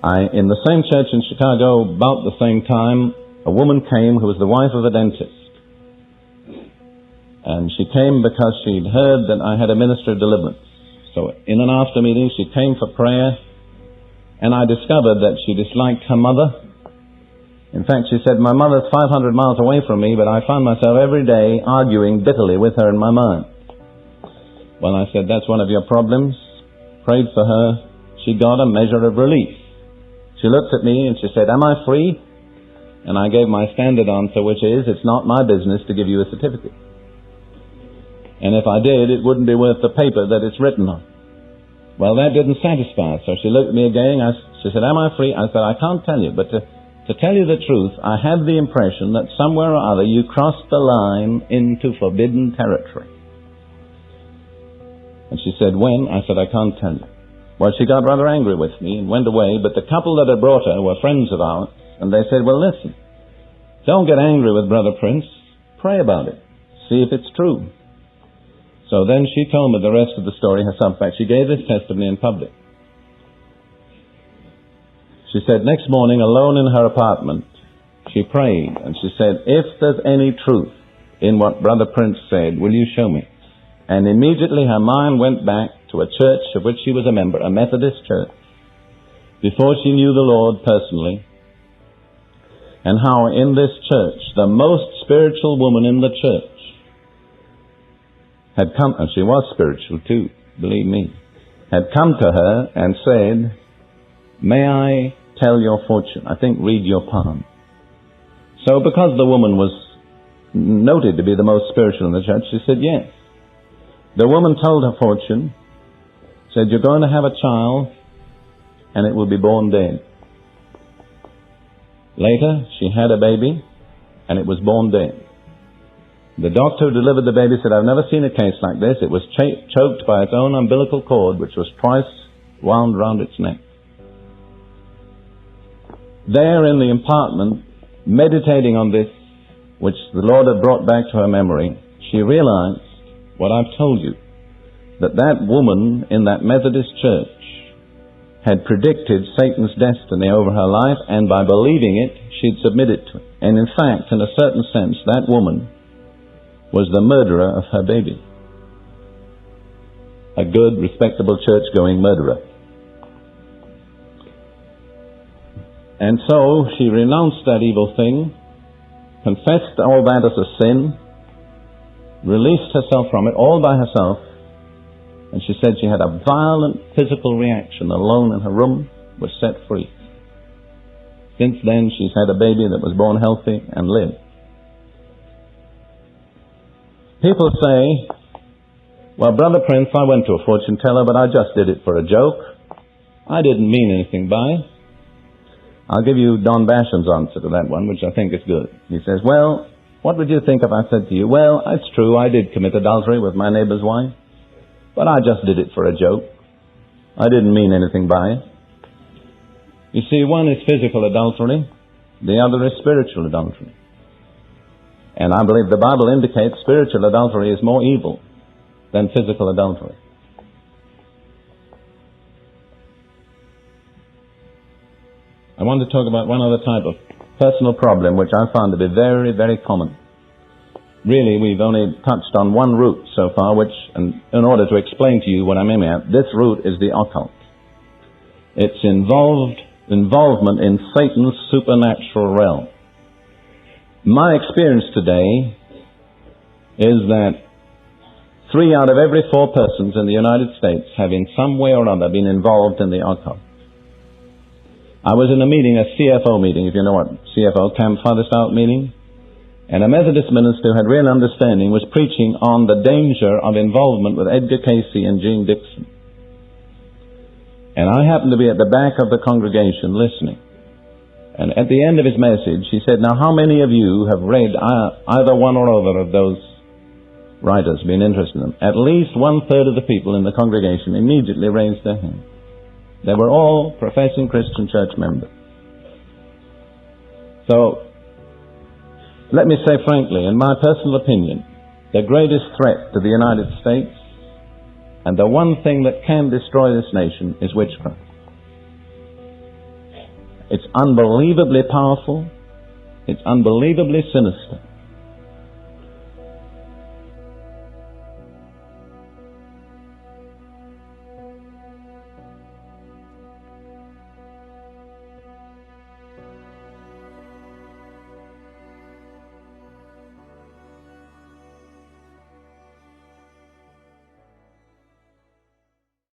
In the same church in Chicago, about the same time, a woman came who was the wife of a dentist. And she came because she'd heard that I had a ministry of deliverance. So in an after meeting, she came for prayer, and I discovered that she disliked her mother. In fact, she said, my mother's 500 miles away from me, but I find myself every day arguing bitterly with her in my mind. Well, I said, that's one of your problems. Prayed for her. She got a measure of relief. She looked at me and she said, am I free? And I gave my standard answer, which is, it's not my business to give you a certificate. And if I did, it wouldn't be worth the paper that it's written on. Well, that didn't satisfy her. So she looked at me again. She said, am I free? I said, I can't tell you. But to tell you the truth, I have the impression that somewhere or other you crossed the line into forbidden territory. And she said, when? I said, I can't tell you. Well, she got rather angry with me and went away, but the couple that had brought her were friends of ours, and they said, well, listen, don't get angry with Brother Prince. Pray about it. See if it's true. So then she told me the rest of the story herself. In fact, she gave this testimony in public. She said, next morning, alone in her apartment, she prayed, and she said, if there's any truth in what Brother Prince said, will you show me? And immediately her mind went back to a church of which she was a member, a Methodist church, before she knew the Lord personally, and how in this church, the most spiritual woman in the church had come, and she was spiritual too, believe me, had come to her and said, may I tell your fortune? I think read your palm. So because the woman was noted to be the most spiritual in the church, she said yes. The woman told her fortune, said, you're going to have a child and it will be born dead. Later, she had a baby and it was born dead. The doctor who delivered the baby said, I've never seen a case like this. It was choked by its own umbilical cord, which was twice wound round its neck. There in the apartment, meditating on this, which the Lord had brought back to her memory, she realized what I've told you, that that woman in that Methodist church had predicted Satan's destiny over her life, and by believing it, she'd submitted to it. And in fact, in a certain sense, that woman was the murderer of her baby. A good, respectable, church-going murderer. And so she renounced that evil thing, confessed all that as a sin, released herself from it all by herself, and she said she had a violent physical reaction alone in her room, was set free. Since then she's had a baby that was born healthy and lived. People say, well, Brother Prince, I went to a fortune teller, but I just did it for a joke. I didn't mean anything by it. I'll give you Don Basham's answer to that one, which I think is good. He says, well, what would you think if I said to you, well, it's true, I did commit adultery with my neighbor's wife, but I just did it for a joke. I didn't mean anything by it. You see, one is physical adultery, the other is spiritual adultery. And I believe the Bible indicates spiritual adultery is more evil than physical adultery. I want to talk about one other type of personal problem which I found to be very, very common. Really, we've only touched on one root so far, which, and in order to explain to you what I'm aiming at, this root is the occult. It's involvement in Satan's supernatural realm. My experience today is that 3 out of every 4 persons in the United States have in some way or other been involved in the occult. I was in a meeting, a CFO meeting, if you know what CFO, Camp Farthest Out meeting, and a Methodist minister who had real understanding was preaching on the danger of involvement with Edgar Casey and Gene Dixon. And I happened to be at the back of the congregation listening. And at the end of his message, he said, now how many of you have read either one or other of those writers, been interested in them? At least 1/3 of the people in the congregation immediately raised their hand. They were all professing Christian church members. So, let me say frankly, in my personal opinion, the greatest threat to the United States and the one thing that can destroy this nation is witchcraft. It's unbelievably powerful. It's unbelievably sinister.